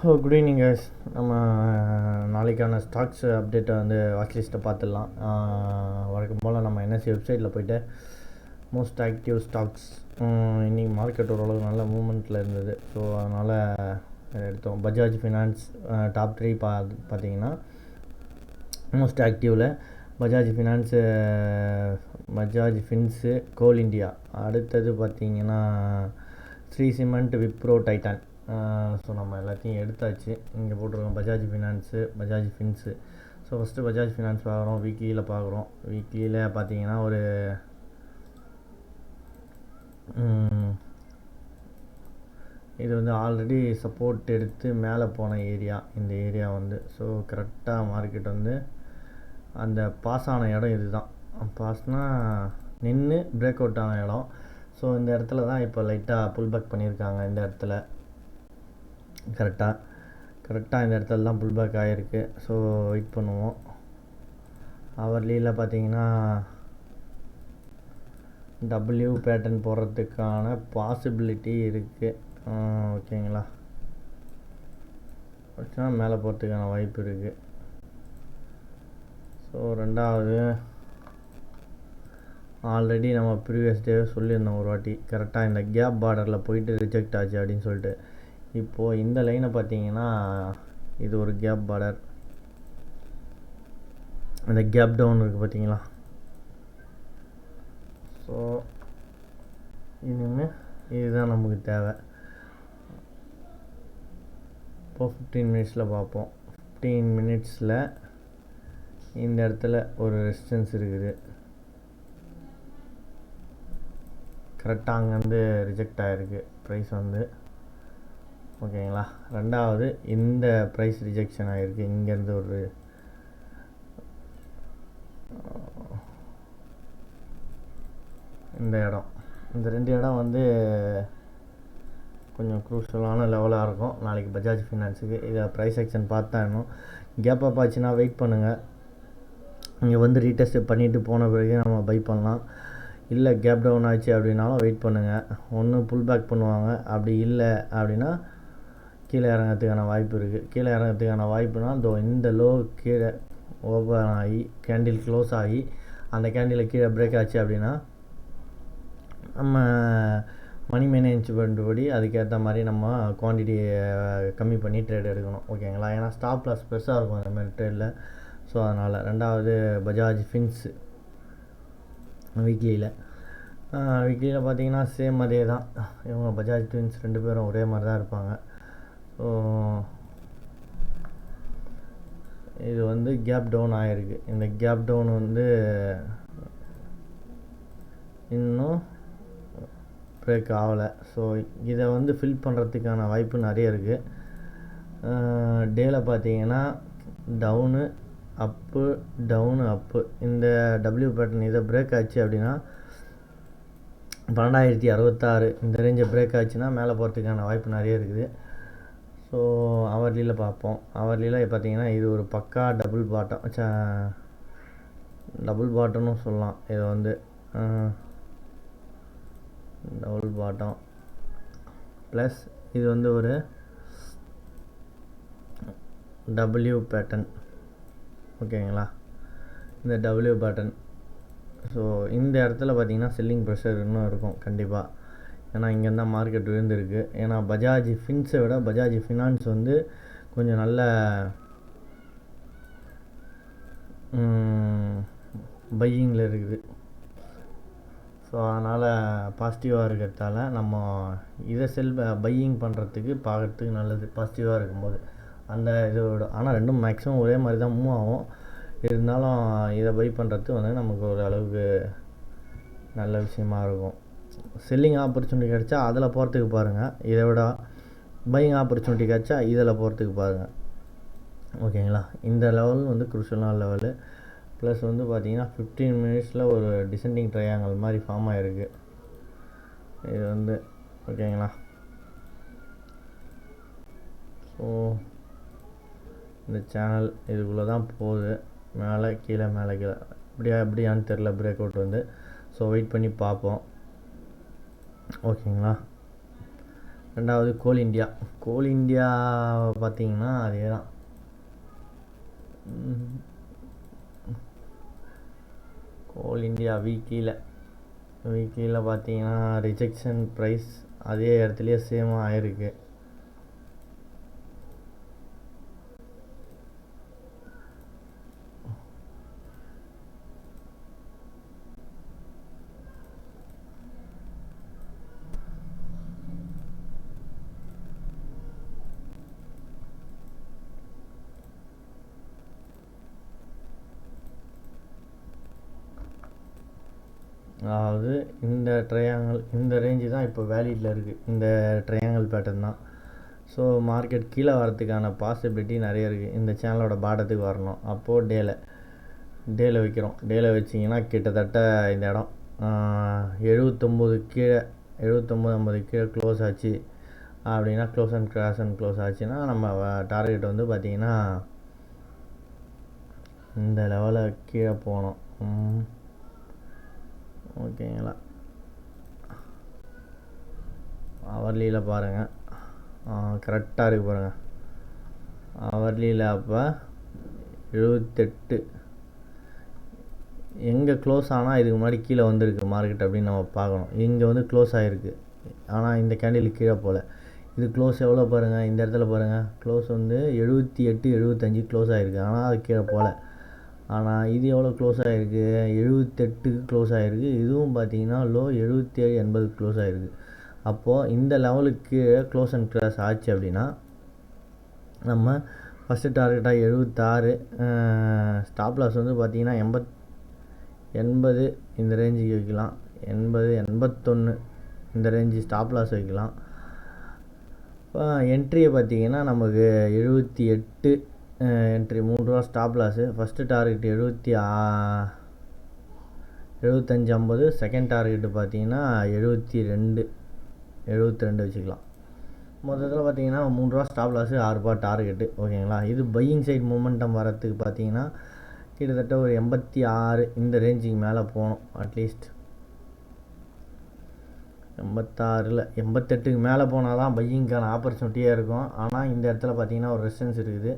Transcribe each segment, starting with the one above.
Good evening guys. நம்ம நாளைக்கான stocks அப்டேட்டை வந்து வாட்ச் லிஸ்ட்டை பார்த்துடலாம். வழக்கம் போல் நம்ம என்எஸ்சி வெப்சைட்டில் போய்ட்டு மோஸ்ட் ஆக்டிவ் ஸ்டாக்ஸ் இன்றைக்கி மார்க்கெட் ஓரளவு நல்ல மூமெண்ட்டில் இருந்தது. ஸோ அதனால் எடுத்தோம். பஜாஜ் ஃபினான்ஸ் டாப் 3 பார்த்தீங்கன்னா மோஸ்ட் ஆக்டிவில் பஜாஜ் ஃபினான்ஸு, பஜாஜ் ஃபின்ஸு, கோல் இண்டியா. அடுத்தது பார்த்திங்கன்னா ஸ்ரீ சிமெண்ட், விப்ரோ, டைட்டான். ஸோ நம்ம எல்லாத்தையும் எடுத்தாச்சு. இங்கே போட்டிருக்கோம் பஜாஜ் ஃபினான்ஸு, பஜாஜ் ஃபின்ஸு. ஸோ ஃபஸ்ட்டு பஜாஜ் ஃபினான்ஸ் பார்க்குறோம். வீக்லியில் பார்க்குறோம். வீக்லியில் பார்த்தீங்கன்னா ஒரு இது வந்து ஆல்ரெடி சப்போர்ட் எடுத்து மேலே போன ஏரியா. இந்த ஏரியா வந்து ஸோ கரெக்டாக மார்க்கெட் வந்து அந்த பாஸ் ஆன இடம் இது தான். பாஸ்னால் நின்று பிரேக் அவுட் ஆன இடம். ஸோ இந்த இடத்துல தான் இப்போ லைட்டாக புல் பேக் பண்ணியிருக்காங்க. இந்த இடத்துல கரெக்டாக இந்த இடத்துல தான் புல் பேக் ஆகிருக்கு. ஸோ வெயிட் பண்ணுவோம். ஹவர்லியில் பார்த்தீங்கன்னா டபிள்யூ பேட்டர்ன் போடுறதுக்கான பாசிபிலிட்டி இருக்குது. ஓகேங்களா, வச்சுனா மேலே போகிறதுக்கான வாய்ப்பு இருக்குது. ஸோ ரெண்டாவது ஆல்ரெடி நம்ம ப்ரீவியஸ் டேவே சொல்லியிருந்தோம் ஒரு வாட்டி, கரெக்டாக இந்த கேப் பார்டரில் போயிட்டு ரிஜெக்ட் ஆச்சு அப்படின்னு சொல்லிட்டு. இப்போது இந்த லைனை பார்த்தீங்கன்னா இது ஒரு கேப் பார்டர். இந்த கேப் டவுன் இருக்குது பார்த்தீங்களா. ஸோ இனிமேல் இதுதான் நமக்கு தேவை. இப்போது 15 மினிட்ஸில் பார்ப்போம். 15 மினிட்ஸில் இந்த இடத்துல ஒரு ரெசிஸ்டன்ஸ் இருக்குது. கரெக்டாக அங்கேருந்து ரிஜெக்ட் ஆகிருக்கு ப்ரைஸ் வந்து. ஓகேங்களா, ரெண்டாவது இந்த ப்ரைஸ் ரிஜெக்ஷன் ஆகிருக்கு. இங்கேருந்து ஒரு இந்த இடம், இந்த 2 இடம் வந்து கொஞ்சம் க்ரூஷலான லெவலாக இருக்கும் நாளைக்கு பஜாஜ் ஃபினான்ஸுக்கு. இதை ப்ரைஸ் ஆக்ஷன் பார்த்தா இன்னும் கேப் அப் ஆச்சுன்னா வெயிட் பண்ணுங்கள். இங்கே வந்து ரீடெஸ்ட் பண்ணிவிட்டு போன பிறகு நம்ம பை பண்ணலாம். இல்லை கேப் டவுன் ஆச்சு அப்படின்னாலும் வெயிட் பண்ணுங்கள். ஒன்று புல் பேக் பண்ணுவாங்க, அப்படி இல்லை அப்படின்னா கீழே இறங்கிறதுக்கான வாய்ப்பு இருக்குது. கீழே இறங்கிறதுக்கான வாய்ப்புனா இந்த லோ கீழே ஓப்பன் ஆகி கேண்டில் க்ளோஸ் ஆகி அந்த கேண்டில் கீழே பிரேக் ஆச்சு அப்படின்னா நம்ம மணி மேனேஜ்மெண்ட் படி அதுக்கேற்ற மாதிரி நம்ம குவான்டிட்டியை கம்மி பண்ணி ட்ரேட் எடுக்கணும். ஓகேங்களா, ஏன்னா ஸ்டாப் லாஸ் பெருசாக இருக்கும் அந்த மாதிரி ட்ரேடில். ஸோ அதனால் ரெண்டாவது பஜாஜ் ஃபின்ஸு வீக்லியில் பார்த்தீங்கன்னா சேம் அதே தான். இவங்க பஜாஜ் ட்வின்ஸ் 2 பேரும் ஒரே மாதிரி தான் இருப்பாங்க. ஸோ இது வந்து கேப் டவுன் ஆகிருக்கு. இந்த கேப் டவுன் வந்து இன்னும் பிரேக் ஆகலை. ஸோ இதை வந்து ஃபில் பண்ணுறதுக்கான வாய்ப்பு நிறைய இருக்குது. டேயில் பார்த்தீங்கன்னா டவுனு அப்பு, டவுனு அப்பு. இந்த டபிள்யூ பேட்டர்ன் இதை பிரேக் ஆச்சு அப்படின்னா 12,066 இந்த ரேஞ்சை பிரேக் ஆச்சுன்னா மேலே போகிறதுக்கான வாய்ப்பு நிறைய இருக்குது. ஸோ ஹவர்லியில் பார்ப்போம். ஹவர்லியில் பார்த்தீங்கன்னா இது ஒரு பக்கா டபுள் பாட்டம்னு சொல்லலாம். இது வந்து டபுள் பாட்டம் ப்ளஸ் இது வந்து ஒரு டபிள்யூ பேட்டர்ன். ஓகேங்களா, இந்த டபிள்யூ பேட்டர்ன். ஸோ இந்த இடத்துல பார்த்திங்கன்னா செல்லிங் ப்ரெஷர் இன்னும் இருக்கும் கண்டிப்பாக. ஏன்னா இங்கேருந்து தான் மார்க்கெட் விழுந்திருக்கு. ஏன்னா பஜாஜ் ஃபின்ஸை விட பஜாஜ் ஃபினான்ஸ் வந்து கொஞ்சம் நல்ல பையிங்கில் இருக்குது. ஸோ அதனால் பாசிட்டிவாக இருக்கிறதால நம்ம இதை பையிங் பண்ணுறதுக்கு பார்க்குறதுக்கு நல்லது பாசிட்டிவாக இருக்கும்போது அந்த இதோட. ஆனால் ரெண்டும் மேக்ஸிமம் ஒரே மாதிரி தான் மூவ் ஆகும். இருந்தாலும் இதை பை பண்ணுறது வந்து நமக்கு ஒரு அளவுக்கு நல்ல விஷயமா இருக்கும். செல்லிங் ஆப்பர்ச்சுனிட்டி கிடச்சா அதில் போகிறதுக்கு பாருங்கள். இதை விட பையிங் ஆப்பர்ச்சுனிட்டி கிடச்சா இதில் போகிறதுக்கு பாருங்கள். ஓகேங்களா, இந்த லெவல் வந்து குருஷலான லெவலு. ப்ளஸ் வந்து பார்த்திங்கன்னா 15 மினிட்ஸில் ஒரு டிசெண்டிங் ட்ரையாங்கல் மாதிரி ஃபார்ம் ஆகிருக்கு இது வந்து. ஓகேங்களா, ஸோ இந்த சேனல் இதுக்குள்ளே தான் போகுது. மேலே கீழே எப்படியான்னு தெரில பிரேக் அவுட் வந்து. ஸோ வெயிட் பண்ணி பார்ப்போம். ஓகேங்களா, ரெண்டாவது கோல் இந்தியா. கோல் இந்தியா பார்த்தீங்கன்னா அதே தான். கோல் இந்தியா வீக்லியில் பார்த்தீங்கன்னா ரிஜெக்ஷன் ப்ரைஸ் அதே இடத்துலையே சேமாக ஆயிருக்கு. அதாவது இந்த ட்ரையாங்கிள் இந்த ரேஞ்சு தான் இப்போ வேலிடில் இருக்குது. இந்த ட்ரையாங்கிள் பேட்டர்ன் தான். ஸோ மார்க்கெட் கீழே வரதுக்கான பாசிபிலிட்டி நிறைய இருக்குது. இந்த சேனலோட பாட்டத்துக்கு வரணும். அப்போது டேல வைக்கிறோம். டேல வச்சிங்கன்னா கிட்டத்தட்ட இந்த இடம் 79 கீழே 79-50 கீழே க்ளோஸ் ஆச்சு அப்படின்னா க்ளோஸ் ஆச்சுன்னா நம்ம டார்கெட் வந்து பார்த்திங்கன்னா இந்த லெவலில் கீழே போகணும். ஓகேங்களா. அவர்லியில் பாருங்கள், கரெக்டாக இருக்குது பாருங்கள். அவர்லியில் அப்போ 78 எங்கே க்ளோஸ் ஆனால் இதுக்கு முன்னாடி கீழே வந்திருக்கு மார்க்கெட் அப்படின்னு நம்ம பார்க்கணும். இங்கே வந்து க்ளோஸ் ஆகிருக்கு, ஆனால் இந்த கேண்டில் கீழே போகல. இது க்ளோஸ் எவ்வளோ பாருங்கள், இந்த இடத்துல பாருங்கள். க்ளோஸ் வந்து 78-75 க்ளோஸ் ஆகிருக்கு, ஆனால் அது கீழே போகல. ஆனால் இது எவ்வளோ க்ளோஸ் ஆகிருக்கு, 78க்கு க்ளோஸ் ஆகிருக்கு. இதுவும் பார்த்தீங்கன்னா லோ 77-80 க்ளோஸ் ஆகிருக்கு. அப்போது இந்த லெவலுக்கு க்ளோஸ் அண்ட் கிராஸ் ஆச்சு அப்படின்னா நம்ம ஃபஸ்ட்டு டார்கெட்டாக 76, ஸ்டாப் லாஸ் வந்து பார்த்திங்கன்னா 80 இந்த ரேஞ்சுக்கு வைக்கலாம். 80-81 இந்த ரேஞ்சு ஸ்டாப் லாஸ் வைக்கலாம். இப்போ என்ட்ரியை பார்த்திங்கன்னா நமக்கு 78 என்ட்ரி, 3 ரூபா stop loss. First target 75-50, second target பார்த்தீங்கன்னா 72 வச்சுக்கலாம். மொத்தத்தில் பார்த்தீங்கன்னா 3 ரூபா ஸ்டாப் லாஸு, 6 ரூபா டார்கெட்டு. ஓகேங்களா. இது பையிங் சைட் மூமெண்டம் வரத்துக்கு பார்த்தீங்கன்னா கிட்டத்தட்ட ஒரு 86 இந்த ரேஞ்சுக்கு மேலே போகணும். அட்லீஸ்ட் 86 88க்கு மேலே போனால் தான் பையிங்கான ஆப்பர்ச்சுனிட்டியாக இருக்கும். ஆனால் இந்த இடத்துல பார்த்தீங்கன்னா ஒரு ரெசிஸ்டன்ஸ் இருக்குது.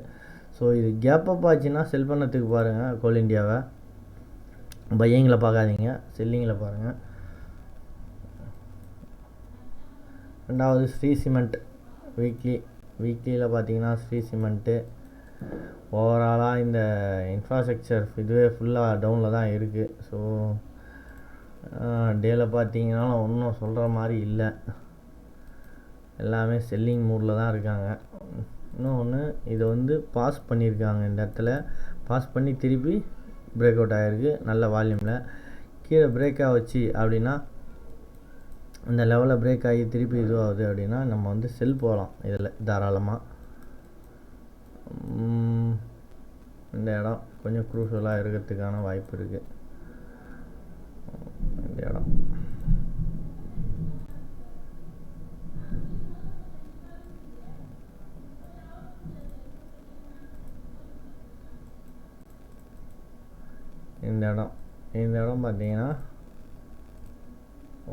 ஸோ இது கேப் அப் ஆச்சுன்னா செல் பண்ணத்துக்கு பாருங்கள். கோல் இந்தியாவை பையிங்கில் பார்க்காதீங்க, செல்லிங்கில் பாருங்கள். ரெண்டாவது ஸ்ரீ சிமெண்ட் வீக்லியில் பார்த்தீங்கன்னா ஸ்ரீ சிமெண்ட்டு ஓவராலாக இந்த இன்ஃப்ராஸ்ட்ரக்சர் இதுவே ஃபுல்லாக டவுனில் தான் இருக்குது. ஸோ டேல பார்த்தீங்கன்னா ஒன்றும் சொல்கிற மாதிரி இல்லை, எல்லாமே செல்லிங் மூடில் தான் இருக்காங்க. இன்னொன்று இதை வந்து பாஸ் பண்ணியிருக்காங்க, இந்த இடத்துல பாஸ் பண்ணி திருப்பி பிரேக் அவுட் ஆகிருக்கு நல்ல வால்யூமில். கீழே பிரேக் ஆகிச்சு அப்படின்னா இந்த லெவலில் பிரேக் ஆகி திருப்பி இதுவாகுது அப்படின்னா நம்ம வந்து செல் போகலாம் இதில் தாராளமாக. இந்த இடம் கொஞ்சம் க்ரூஷலாக இருக்கிறதுக்கான வாய்ப்பு இருக்குது. இந்த இடம் இந்த இடம் பார்த்தீங்கன்னா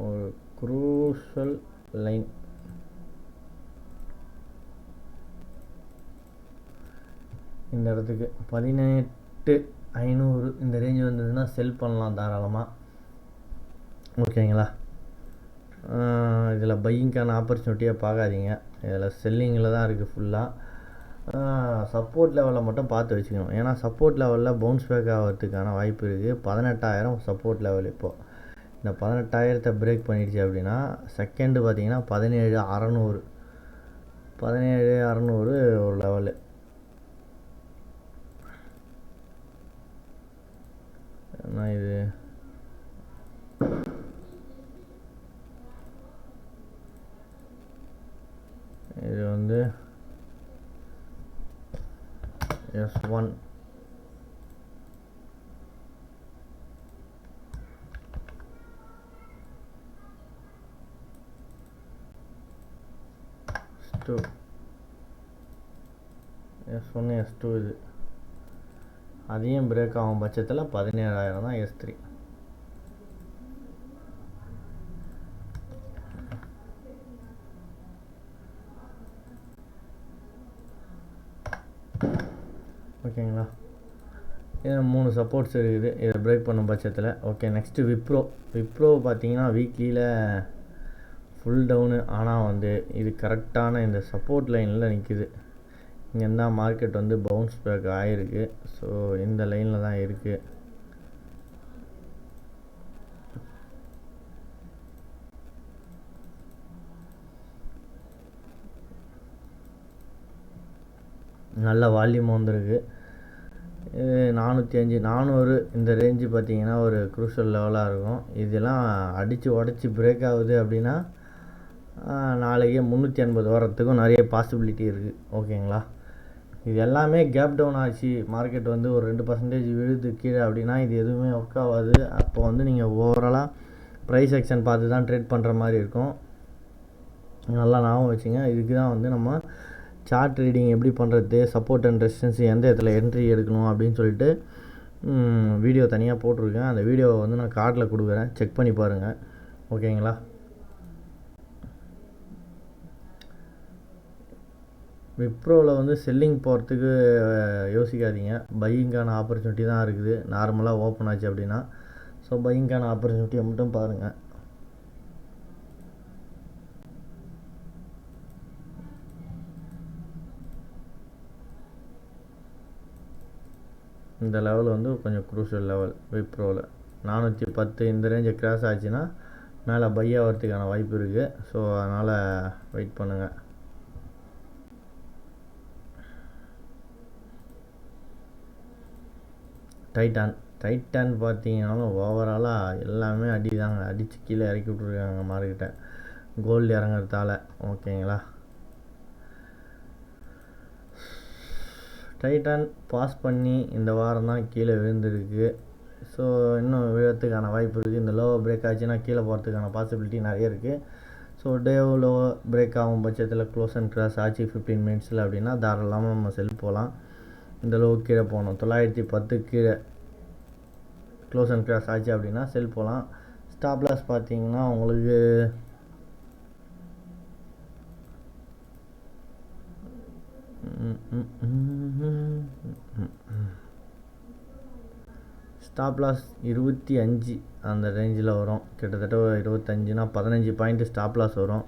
ஒரு க்ரூஷல் லைன். இந்த இடத்துக்கு 18,500 இந்த ரேஞ்ச் வந்ததுன்னா செல் பண்ணலாம் தாராளமாக. ஓகேங்களா. இதில் பையிங்கான ஆப்பர்ச்சுனிட்டியாக பார்க்காதீங்க, இதில் செல்லிங்கில் தான் இருக்குது ஃபுல்லாக. சப்போர்ட் லெவலில் மட்டும் பார்த்து வச்சுக்கணும், ஏன்னா சப்போர்ட் லெவலில் பவுன்ஸ் பேக் ஆகிறதுக்கான வாய்ப்பு இருக்குது. 18,000 சப்போர்ட் லெவல். இப்போது இந்த 18,000 பிரேக் பண்ணிடுச்சு அப்படின்னா செகண்டு பார்த்தீங்கன்னா 17,600 ஒரு லெவலு. என்ன இது வந்து S1 S1 S2 இது அதையும் பிரேக் ஆகும் பட்சத்தில் 17,000 தான் S3. ஓகேங்களா. இது 3 சப்போர்ட்ஸ் இருக்குது இதை பிரேக் பண்ணும் பட்சத்தில். ஓகே, நெக்ஸ்ட்டு விப்ரோ பார்த்தீங்கன்னா வீக்லியில் ஃபுல் டவுனு. ஆனால் வந்து இது கரெக்டான இந்த சப்போர்ட் லைனில் நிற்கிது. இங்கேருந்து தான் மார்க்கெட் வந்து பவுன்ஸ் பேக் ஆகிருக்கு. ஸோ இந்த லைனில் தான் இருக்குது. நல்ல வால்யூம் வந்திருக்கு. இது 405 400 இந்த ரேஞ்சு பார்த்திங்கன்னா ஒரு க்ரூஷியல் லெவலாக இருக்கும். இதெல்லாம் அடித்து உடச்சி பிரேக் ஆகுது அப்படின்னா நாளைக்கு 380 வரத்துக்கும் நிறைய பாசிபிலிட்டி இருக்குது. ஓகேங்களா. இது எல்லாமே கேப் டவுன் ஆச்சு, மார்க்கெட் வந்து ஒரு 2% விழுது கீழே அப்படின்னா இது எதுவுமே ஒர்க் ஆகாது. அப்போ வந்து நீங்கள் ஓவராலாக ப்ரைஸ் ஆக்ஷன் பார்த்து தான் ட்ரேட் பண்ணுற மாதிரி இருக்கும். நல்லா ஞாபகம் வச்சுங்க. இதுக்கு தான் வந்து நம்ம சார்ட் ரீடிங் எப்படி பண்ணுறது, சப்போர்ட் அண்ட் ரெசிஸ்டன்ஸ் எந்த இடத்துல என்ட்ரி எடுக்கணும் அப்படின்னு சொல்லிட்டு வீடியோ தனியாக போட்டிருக்கேன். அந்த வீடியோவை வந்து நான் கார்டில் கொடுக்குறேன், செக் பண்ணி பாருங்கள். ஓகேங்களா. விப்ரோவில் வந்து செல்லிங் போகிறதுக்கு யோசிக்காதீங்க. பையிங்கான ஆப்பர்ச்சுனிட்டி தான் இருக்குது. நார்மலாக ஓப்பன் ஆச்சு அப்படின்னா ஸோ பையிங்கான ஆப்பர்ச்சுனிட்டியை மட்டும் பாருங்கள். இந்த லெவல் வந்து கொஞ்சம் க்ரூஷியல் லெவல். விப்ரோவில் 410 இந்த ரேஞ்சை கிராஸ் ஆச்சுன்னா மேலே பை ஆகிறதுக்கான வாய்ப்பு இருக்குது. ஸோ அதனால் வெயிட் பண்ணுங்கள். டைட்டான் பார்த்தீங்கன்னாலும் ஓவராலாக எல்லாமே அடிதாங்க, அடித்து கீழே இறக்கி விட்ருக்காங்க மார்க்கெட்டை கோல்டு இறங்குறதால. ஓகேங்களா. டைட்டான் பாஸ் பண்ணி இந்த வாரம் தான் கீழே விழுந்திருக்கு. ஸோ இன்னும் விழறதுக்கான வாய்ப்பு இருக்குது. இந்த லோவை பிரேக் ஆச்சுன்னா கீழே போகிறதுக்கான பாசிபிலிட்டி நிறைய இருக்குது. ஸோ லோ பிரேக் ஆகும் பட்சத்தில் க்ளோஸ் அண்ட் கிராஸ் ஆச்சு 15 மினிட்ஸில் அப்படின்னா தாராளமாக நம்ம செல் போகலாம். இந்த லோ கீழே போகணும். 910 கீழே க்ளோஸ் அண்ட் கிராஸ் ஆச்சு அப்படின்னா செல் போகலாம். ஸ்டாப் லாஸ் பார்த்தீங்கன்னா உங்களுக்கு ஸ்டாப் லாஸ் 25 அந்த ரேஞ்சில் வரும். கிட்டத்தட்ட 25னா 15 பாயிண்ட்டு ஸ்டாப் லாஸ் வரும்.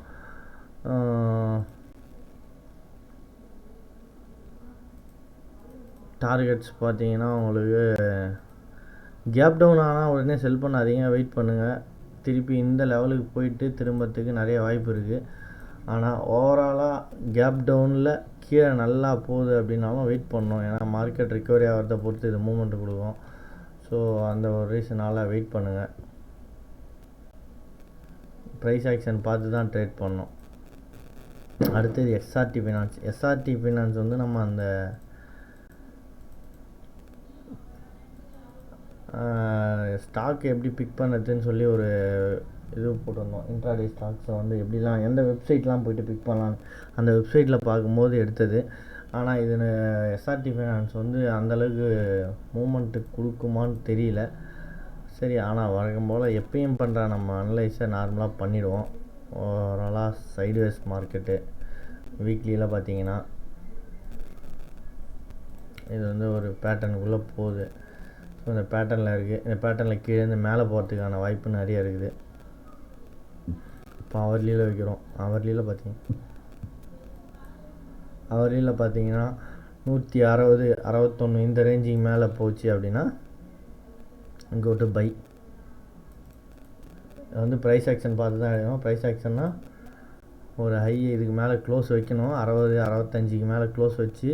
டார்கெட்ஸ் பார்த்தீங்கன்னா உங்களுக்கு கேப் டவுன் ஆனால் உடனே செல் பண்ணாதீங்க, வெயிட் பண்ணுங்கள். திருப்பி இந்த லெவலுக்கு போயிட்டு திரும்பத்துக்கு நிறைய வாய்ப்பு இருக்குது. ஆனால் ஓவராலாக கேப் டவுனில் கீழே நல்லா போகுது அப்படின்னாலும் வெயிட் பண்ணணும். ஏன்னா மார்க்கெட் ரிக்கவரி ஆகிறத பொறுத்து இது மூமெண்ட் கொடுக்கும். ஸோ அந்த ஒரு ரீசனால் வெயிட் பண்ணுங்கள். ப்ரைஸ் ஆக்ஷன் பார்த்து தான் ட்ரேட் பண்ணணும். அடுத்தது எஸ்ஆர்டி ஃபைனான்ஸ் வந்து நம்ம அந்த ஸ்டாக் எப்படி பிக் பண்ணுறதுன்னு சொல்லி ஒரு இது போட்டிருந்தோம். இன்ட்ராடே ஸ்டாக்ஸை வந்து எப்படிலாம் எந்த வெப்சைட்லாம் போய்ட்டு பிக் பண்ணலாம் அந்த வெப்சைட்டில் பார்க்கும்போது எடுத்தது. ஆனால் இது எஸ்ஆர்டி ஃபைனான்ஸ் வந்து அந்தளவுக்கு மூமெண்ட்டு கொடுக்குமான்னு தெரியல. சரி, ஆனால் வழக்கம் போல் எப்பயும் பண்ணுற நம்ம அனலைஸை நார்மலாக பண்ணிவிடுவோம். ஓவராலாக சைட்வேஸ் மார்க்கெட்டு வீக்லியில் பார்த்தீங்கன்னா இது வந்து ஒரு பேட்டர்னுக்குள்ளே போகுது. ஸோ இந்த பேட்டர்னில் இருக்குது. இந்த பேட்டர்னில் கீழேருந்து மேலே போகிறதுக்கான வாய்ப்பு நிறைய இருக்குது. இப்போ அவர்லியில் வைக்கிறோம். அவர்லியில் பார்த்தீங்கன்னா 160 61 இந்த ரேஞ்சுக்கு மேலே போச்சு அப்படின்னா கோ டு பை. வந்து ப்ரைஸ் ஆக்ஷன் பார்த்து தான் எடுக்கணும். ப்ரைஸ் ஆக்ஷன்னா ஒரு ஹை இதுக்கு மேலே க்ளோஸ் வைக்கணும். 60 65க்கு மேலே க்ளோஸ் வச்சு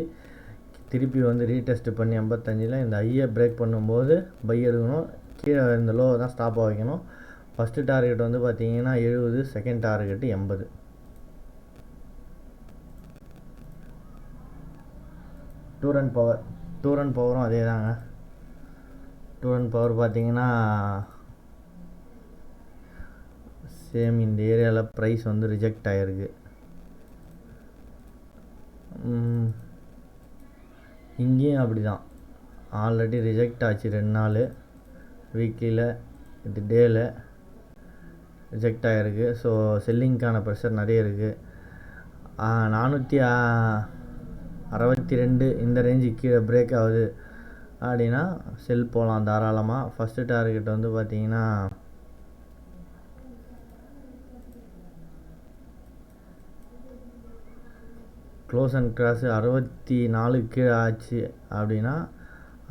திருப்பி வந்து ரீடெஸ்ட் பண்ணி 85ல் இந்த ஹையை பிரேக் பண்ணும்போது பை எடுக்கணும். கீழே இந்த லோ தான் ஸ்டாப்பாக வைக்கணும். ஃபஸ்ட்டு டார்கெட் வந்து பார்த்தீங்கன்னா 70, செகண்ட் டார்கெட்டு 80. டூர் அண்ட் பவரும் அதே தாங்க. டூர் அண்ட் பவர் பார்த்தீங்கன்னா சேம் இந்த ஏரியாவில் ப்ரைஸ் வந்து ரிஜெக்ட் ஆகிருக்கு. இங்கேயும் அப்படி தான் ஆல்ரெடி ரிஜெக்ட் ஆச்சு 2 நாள். வீக்லியில் இது டேயில் ரிஜெக்ட் ஆகிருக்கு. ஸோ செல்லிங்க்கான ப்ரெஷர் நிறைய இருக்குது. 62 இந்த ரேஞ்சுக்கு கீழே பிரேக் ஆகுது அப்படின்னா செல் போகலாம் தாராளமாக. ஃபஸ்ட்டு டார்கெட் வந்து பார்த்தீங்கன்னா க்ளோஸ் அண்ட் கிராஸ் 64 கீழே ஆச்சு அப்படின்னா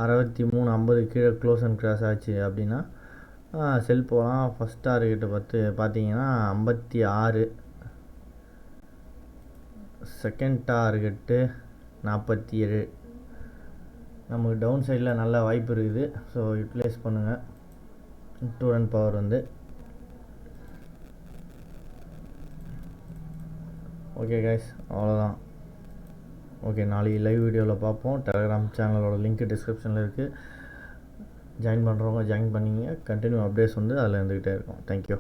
63.50 கீழே க்ளோஸ் அண்ட் கிராஸ் ஆச்சு அப்படின்னா செல் போகலாம். ஃபஸ்ட் டார்கெட்டு பார்த்தீங்கன்னா 56, செகண்ட் டார்கெட்டு 47. நமக்கு டவுன் சைடில் நல்ல வாய்ப்பு இருக்குது. ஸோ யூட்டிலைஸ் பண்ணுங்கள். 2 ரன் பவர் வந்து ஓகே கைஸ், அவ்வளோதான். ஓகே, நாளைக்கு லைவ் வீடியோவில் பார்ப்போம். டெலகிராம் சேனலோட லிங்க் டிஸ்கிரிப்ஷனில் இருக்குது. ஜாயின் பண்ணுறவங்க ஜாயின் பண்ணிங்க. கண்டினியூ அப்டேட்ஸ் வந்து அதில் இருந்துக்கிட்டே இருக்கும். தேங்க்யூ.